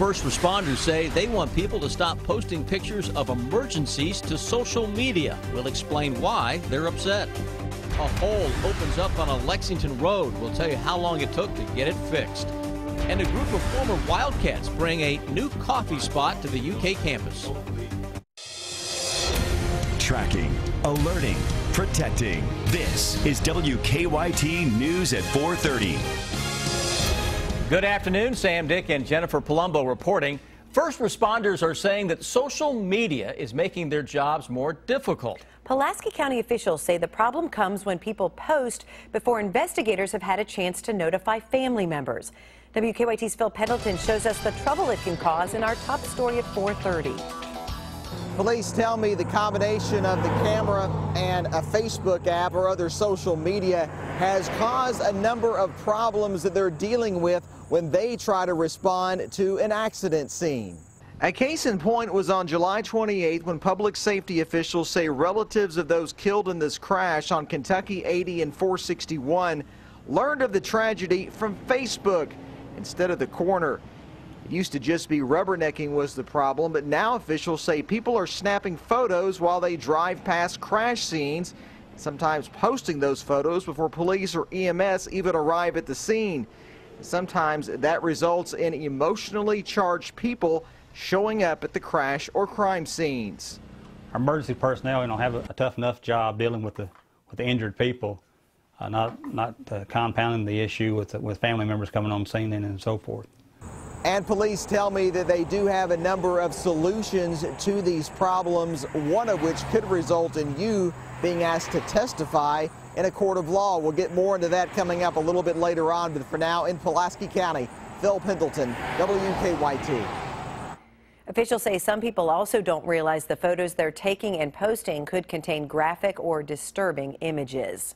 First responders say they want people to stop posting pictures of emergencies to social media. We'll explain why they're upset. A hole opens up on a Lexington road. We'll tell you how long it took to get it fixed. And a group of former Wildcats bring a new coffee spot to the UK campus. Tracking, alerting, protecting. This is WKYT News at 4:30. Good afternoon. Sam, Dick, and Jennifer Palumbo reporting. First responders are saying that social media is making their jobs more difficult. Pulaski County officials say the problem comes when people post before investigators have had a chance to notify family members. WKYT's Phil Pendleton shows us the trouble it can cause in our top story at 4:30. Police tell me the combination of the camera and a Facebook app or other social media has caused a number of problems that they're dealing with when they try to respond to an accident scene. A case in point was on July 28th when public safety officials say relatives of those killed in this crash on Kentucky 80 and 461 learned of the tragedy from Facebook instead of the coroner. It used to just be rubbernecking was the problem, but now officials say people are snapping photos while they drive past crash scenes, sometimes posting those photos before police or EMS even arrive at the scene. Sometimes that results in emotionally charged people showing up at the crash or crime scenes. Our emergency personnel, have a tough enough job dealing with the injured people, not compounding the issue with family members coming on scene and so forth. And police tell me that they do have a number of solutions to these problems, one of which could result in you being asked to testify in a court of law. We'll get more into that coming up a little bit later on, but for now in Pulaski County, Phil Pendleton, WKYT. Officials say some people also don't realize the photos they're taking and posting could contain graphic or disturbing images.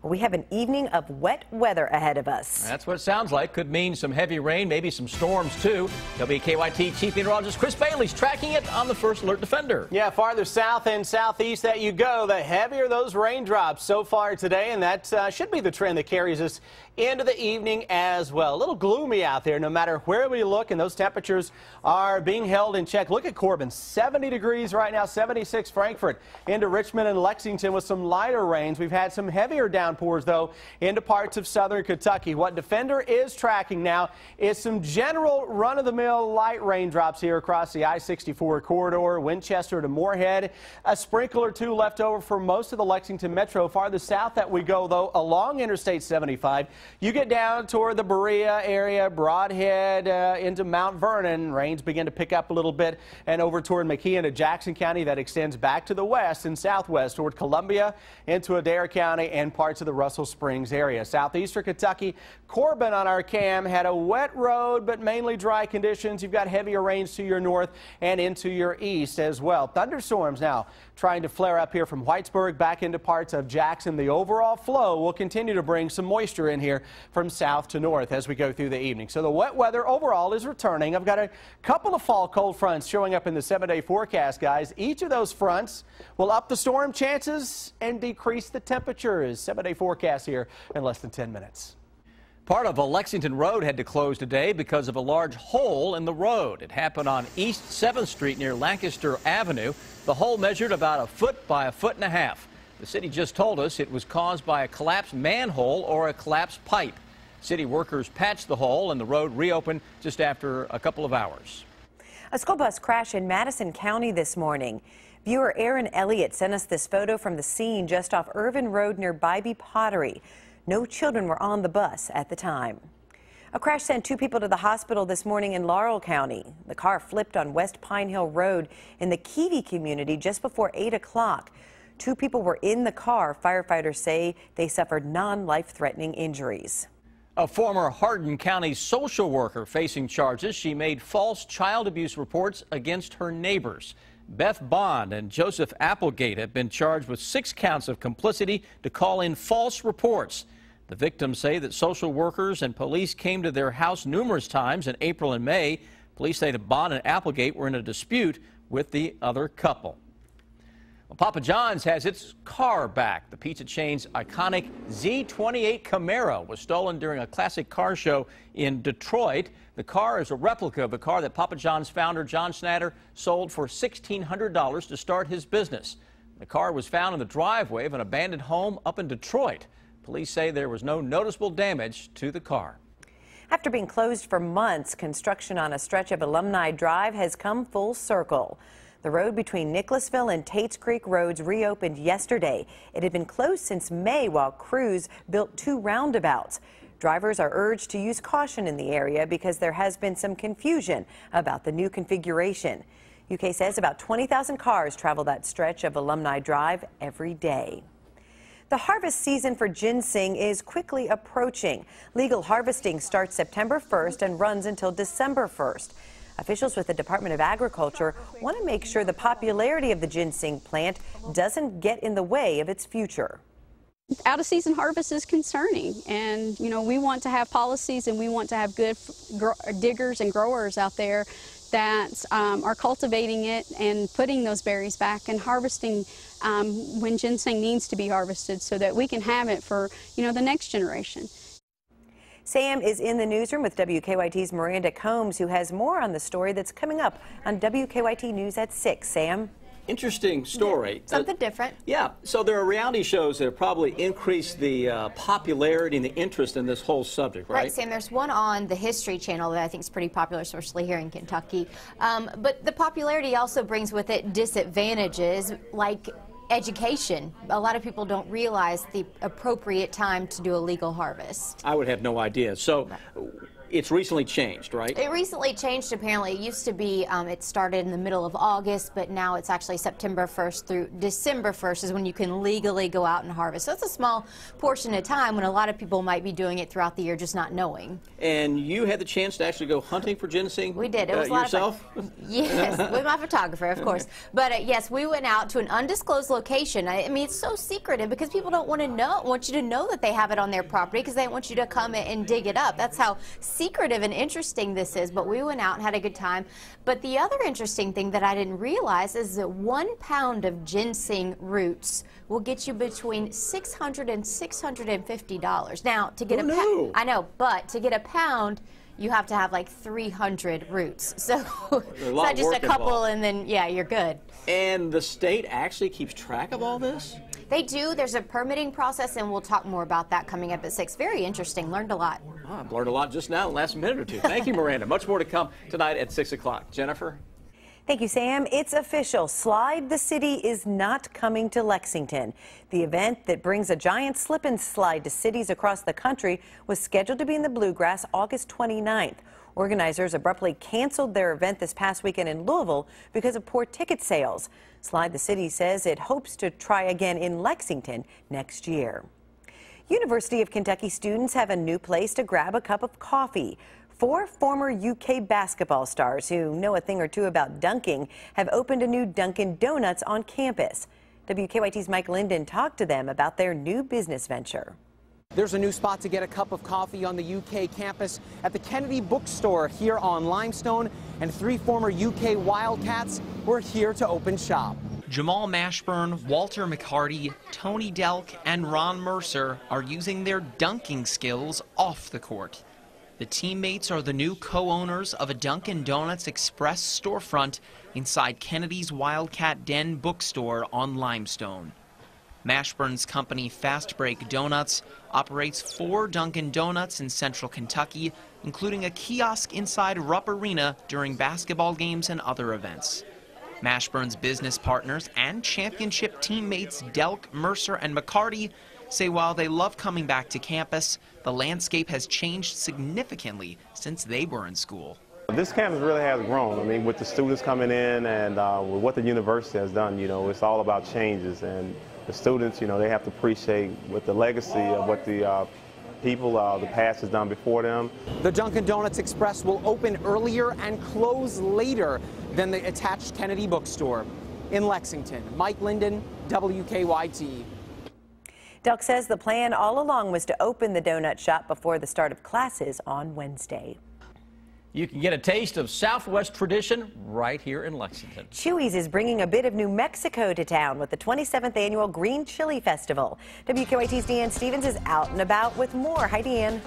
We have an evening of wet weather ahead of us. That's what it sounds like. Could mean some heavy rain, maybe some storms too. WKYT Chief Meteorologist Chris Bailey's tracking it on the First Alert Defender. Yeah, farther south and southeast that you go, the heavier those raindrops so far today, and that should be the trend that carries us into the evening as well. A little gloomy out there no matter where we look, and those temperatures are being held in check. Look at Corbin, 70 degrees right now, 76 Frankfort, into Richmond and Lexington with some lighter rains. We've had some heavier downpours, though, into parts of southern Kentucky. What Defender is tracking now is some general run-of-the-mill light raindrops here across the I-64 corridor, Winchester to Moorhead. A sprinkle or two left over for most of the Lexington metro. Farther south that we go, though, along Interstate 75, you get down toward the Berea area, Broadhead, into Mount Vernon. Rains begin to pick up a little bit, and over toward McKean to Jackson County. That extends back to the west and southwest toward Columbia, into Adair County, and parts of the Russell Springs area. Southeastern Kentucky, Corbin on our cam had a wet road, but mainly dry conditions. You've got heavier rains to your north and into your east as well. Thunderstorms now trying to flare up here from Whitesburg back into parts of Jackson. The overall flow will continue to bring some moisture in here from south to north as we go through the evening. So the wet weather overall is returning. I've got a couple of fall cold fronts showing up in the 7-day forecast, guys. Each of those fronts will up the storm chances and decrease the temperatures. 7-day forecast here in less than 10 minutes. Part of a Lexington road had to close today because of a large hole in the road. It happened on East 7th Street near Lancaster Avenue. The hole measured about 1 foot by 1.5 feet. The city just told us it was caused by a collapsed manhole or a collapsed pipe. City workers patched the hole and the road reopened just after a couple of hours. A school bus crash in Madison County this morning. Viewer Aaron Elliott sent us this photo from the scene just off Irvin Road near Bybee Pottery. No children were on the bus at the time. A crash sent 2 people to the hospital this morning in Laurel County. The car flipped on West Pine Hill Road in the Keevee community just before 8 o'clock. 2 people were in the car. Firefighters say they suffered non-life-threatening injuries. A former Hardin County social worker facing charges. She made false child abuse reports against her neighbors. Beth Bond and Joseph Applegate have been charged with 6 counts of complicity to call in false reports. The victims say that social workers and police came to their house numerous times in April and May. Police say that Bond and Applegate were in a dispute with the other couple. Well, Papa John's has its car back. The pizza chain's iconic Z28 Camaro was stolen during a classic car show in Detroit. The car is a replica of the car that Papa John's founder John Schnatter sold for $1,600 to start his business. The car was found in the driveway of an abandoned home up in Detroit. Police say there was no noticeable damage to the car. After being closed for months, construction on a stretch of Alumni Drive has come full circle. The road between Nicholasville and Tates Creek roads reopened yesterday. It had been closed since May while crews built 2 roundabouts. Drivers are urged to use caution in the area because there has been some confusion about the new configuration. UK says about 20,000 cars travel that stretch of Alumni Drive every day. The harvest season for ginseng is quickly approaching. Legal harvesting starts September 1st and runs until December 1st. Officials with the Department of Agriculture want to make sure the popularity of the ginseng plant doesn't get in the way of its future. Out-of-season harvest is concerning, and we want to have policies and we want to have good diggers and growers out there that are cultivating it and putting those berries back and harvesting when ginseng needs to be harvested so that we can have it for the next generation. Sam is in the newsroom with WKYT's Miranda Combs, who has more on the story that's coming up on WKYT News at 6. Sam? Interesting story. Something different. Yeah, so there are reality shows that have probably increased the popularity and the interest in this whole subject, right? Right, Sam. There's one on the History Channel that I think is pretty popular, especially here in Kentucky. But the popularity also brings with it disadvantages, like education. A lot of people don't realize the appropriate time to do a legal harvest. I would have no idea. So it's recently changed, right? It recently changed, apparently. It used to be, it started in the middle of August, but now it's actually September 1st through December 1st is when you can legally go out and harvest. So it's a small portion of time when a lot of people might be doing it throughout the year just not knowing. And you had the chance to actually go hunting for ginseng? We did. It was a lot yourself? of fun. Yes, with my photographer, of course. But yes, we went out to an undisclosed location. I mean, it's so secretive because people don't want you to know that they have it on their property because they want you to come and dig it up. That's how secretive and interesting this is, but we went out and had a good time. But the other interesting thing that I didn't realize is that 1 pound of ginseng roots will get you between $600 and $650. Now, to get I know, but to get a pound, you have to have like 300 roots. So it's not just a couple involved. And then, yeah, you're good. And the state actually keeps track of all this? They do. There's a permitting process, and we'll talk more about that coming up at 6. Very interesting. Learned a lot. Oh, I've learned a lot just now in the last minute or two. Thank you, Miranda. Much more to come tonight at 6 o'clock. Jennifer? Thank you, Sam. It's official. Slide the City is not coming to Lexington. The event that brings a giant slip and slide to cities across the country was scheduled to be in the Bluegrass August 29th. Organizers abruptly canceled their event this past weekend in Louisville because of poor ticket sales. Slide the City says it hopes to try again in Lexington next year. University of Kentucky students have a new place to grab a cup of coffee. 4 former UK basketball stars who know a thing or two about dunking have opened a new Dunkin' Donuts on campus. WKYT's Mike Linden talked to them about their new business venture. There's a new spot to get a cup of coffee on the UK campus at the Kennedy Bookstore here on Limestone, and 3 former UK Wildcats were here to open shop. Jamal Mashburn, Walter McCarty, Tony Delk, and Ron Mercer are using their dunking skills off the court. The teammates are the new co-owners of a Dunkin' Donuts Express storefront inside Kennedy's Wildcat Den bookstore on Limestone. Mashburn's company Fast Break Donuts operates 4 Dunkin' Donuts in central Kentucky, including a kiosk inside Rupp Arena during basketball games and other events. Mashburn's business partners and championship teammates Delk, Mercer, and McCarty say while they love coming back to campus, the landscape has changed significantly since they were in school. This campus really has grown. I mean, with the students coming in and with what the university has done, it's all about changes. And the students, they have to appreciate what the legacy of what the people, the past has done before them. The Dunkin' Donuts Express will open earlier and close later than the attached Kennedy Bookstore. In Lexington, Mike Linden, WKYT. Delk says the plan all along was to open the donut shop before the start of classes on Wednesday. You can get a taste of Southwest tradition right here in Lexington. Chuy's is bringing a bit of New Mexico to town with the 27th annual Green Chili Festival. WKYT's Deanne Stevens is out and about with more. Hi, Deanne.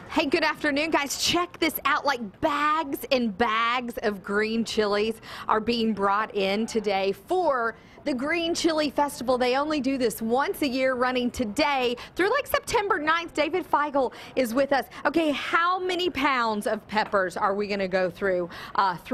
Hey, good afternoon, guys. Check this out. Like bags and bags of green chilies are being brought in today for the Green Chili Festival. They only do this once a year, running today through like September 9th. David Feigl is with us. Okay, how many pounds of peppers are we going to go through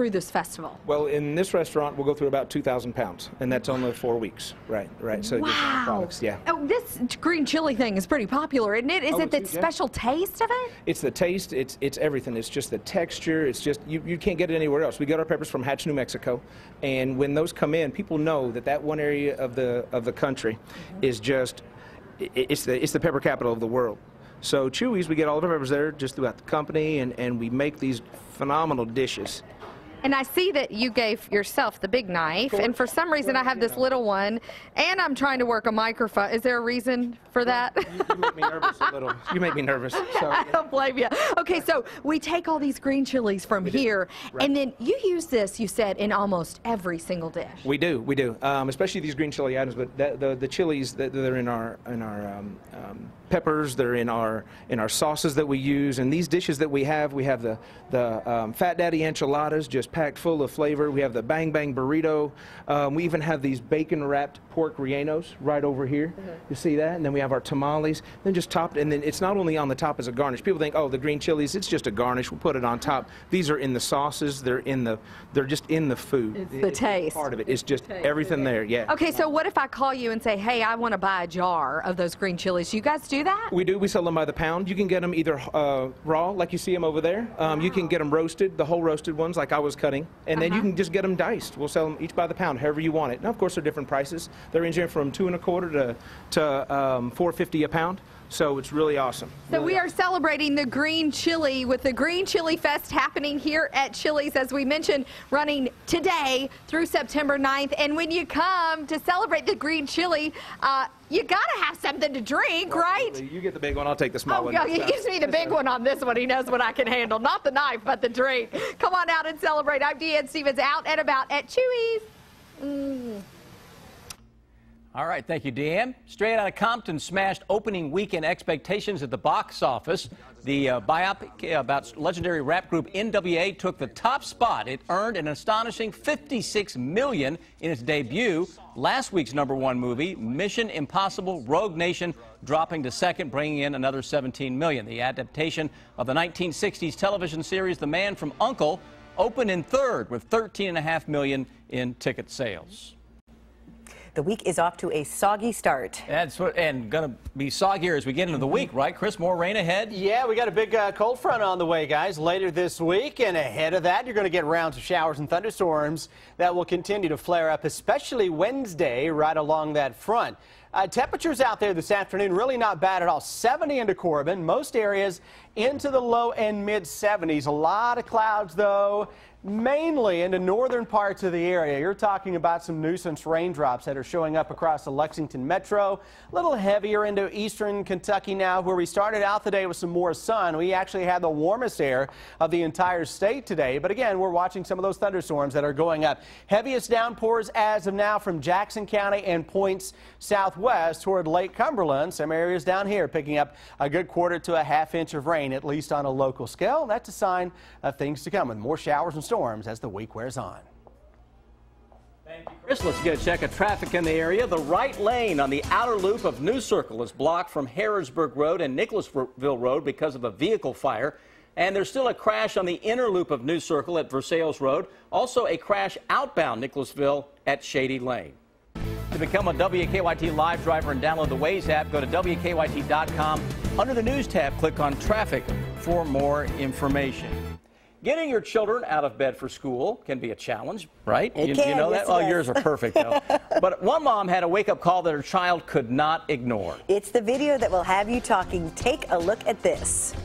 this festival? Well, in this restaurant, we'll go through about 2,000 pounds, and that's only 4 weeks. Right. So wow. Products, yeah. Oh, this green chili thing is pretty popular, isn't it? Is it the special taste of it? It's the taste. It's everything. It's just the texture. It's just you can't get it anywhere else. We get our peppers from Hatch, New Mexico, and when those come in, people know that one area of the country is just it's the pepper capital of the world. So Chuy's, we get all of our peppers there just throughout the company, and we make these phenomenal dishes. And I see that you gave yourself the big knife, and for some reason I have this little one, and I'm trying to work a microphone. Is there a reason for that? You make me nervous a little. You make me nervous. So, I don't blame you. Okay, so we take all these green chilies from here, and then you use this, you said, in almost every single dish. We do. Especially these green chili items, but the chilies that are in our peppers, they're in our sauces that we use, and these dishes that we have the Fat Daddy enchiladas, just packed full of flavor. We have the Bang Bang burrito. We even have these bacon wrapped pork rellenos right over here. You see that? And then we have our tamales. Then just topped, and then it's not only on the top as a garnish. People think, oh, the green chilies, it's just a garnish. We'll put it on top. These are in the sauces. They're just in the food. It's the taste. Part of it. It's just everything there. Yeah. Okay, so what if I call you and say, hey, I want to buy a jar of those green chilies? You guys do that? We do. We sell them by the pound. You can get them either raw, like you see them over there. You can get them roasted, the whole roasted ones, like I was cutting, and then you can just get them diced. We'll sell them each by the pound, however you want it. Now, of course, they're different prices. They're ranging from $2.25 to $4.50 a pound. So it's really awesome. So we are celebrating the Green Chili with the Green Chili Fest happening here at Chili's, as we mentioned, running today through September 9th. And when you come to celebrate the Green Chili, you got to have something to drink, right? You get the big one. I'll take the small one. Oh, he gives me the big one on this one. He knows what I can handle. Not the knife, but the drink. Come on out and celebrate. I'm Deanne Stevens, out and about at Chuy's. All right, thank you, Deanne. Straight Outta Compton smashed opening weekend expectations at the box office. The biopic about legendary rap group NWA took the top spot. It earned an astonishing $56 million in its debut. Last week's #1 movie, Mission Impossible: Rogue Nation, dropping to second, bringing in another $17 million. The adaptation of the 1960s television series The Man from U.N.C.L.E. opened in third with $13.5 million in ticket sales. The week is off to a soggy start. That's what, and going to be soggier as we get into the week, right? Chris, more rain ahead? Yeah, we got a big cold front on the way, guys, later this week. And ahead of that, you're going to get rounds of showers and thunderstorms that will continue to flare up, especially Wednesday, right along that front. Temperatures out there this afternoon really not bad at all. 70 into Corbin, most areas into the low and mid 70s. A lot of clouds, though, mainly in the northern parts of the area. You're talking about some nuisance raindrops that are showing up across the Lexington metro. A little heavier into eastern Kentucky now, where we started out the day with some more sun. We actually had the warmest air of the entire state today. But again, we're watching some of those thunderstorms that are going up. Heaviest downpours as of now from Jackson County and points southwest toward Lake Cumberland. Some areas down here picking up a good quarter to a half inch of rain, at least on a local scale. That's a sign of things to come, with more showers and storms as the week wears on. Thank you, Chris. Let's get a check of traffic in the area. The right lane on the outer loop of New Circle is blocked from Harrodsburg Road and Nicholasville Road because of a vehicle fire. And there's still a crash on the inner loop of New Circle at Versailles Road. Also a crash outbound Nicholasville at Shady Lane. To become a WKYT Live driver and download the Waze app, go to WKYT.com. Under the News tab, click on Traffic for more information. Getting your children out of bed for school can be a challenge, right? You know yes, that? Oh, yours are perfect, though. But one mom had a wake-up call that her child could not ignore. It's the video that will have you talking. Take a look at this.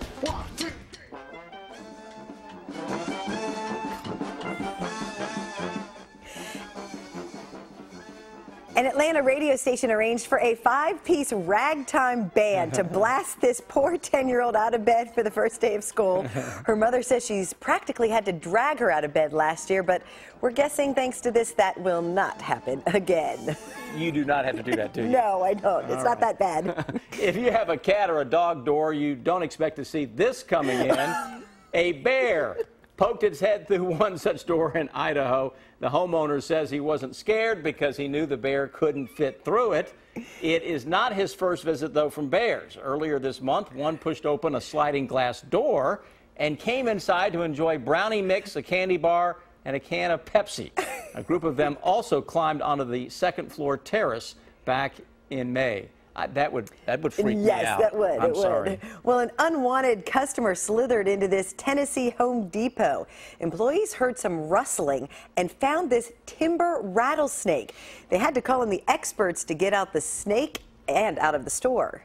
An Atlanta radio station arranged for a 5-piece ragtime band to blast this poor 10-year-old out of bed for the first day of school. Her mother says she's practically had to drag her out of bed last year, but we're guessing thanks to this that will not happen again. You do not have to do that, do you? No, I don't. It's not that bad. If you have a cat or a dog door, you don't expect to see this coming in. A bear poked its head through one such door in Idaho. The homeowner says he wasn't scared because he knew the bear couldn't fit through it. It is not his first visit, though, from bears. Earlier this month, one pushed open a sliding glass door and came inside to enjoy brownie mix, a candy bar, and a can of Pepsi. A group of them also climbed onto the second-floor terrace back in May. That would freak me out. Yes, that would. I'm sorry. Well, an unwanted customer slithered into this Tennessee Home Depot. Employees heard some rustling and found this timber rattlesnake. They had to call in the experts to get out the snake and out of the store.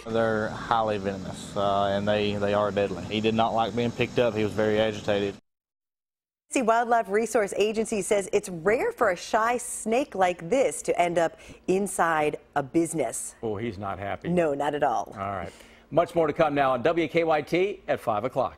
They're highly venomous, and they are deadly. He did not like being picked up. He was very agitated. The Wildlife Resource Agency says it's rare for a shy snake like this to end up inside a business. Oh, he's not happy. No, not at all. All right. Much more to come now on WKYT at 5 o'clock.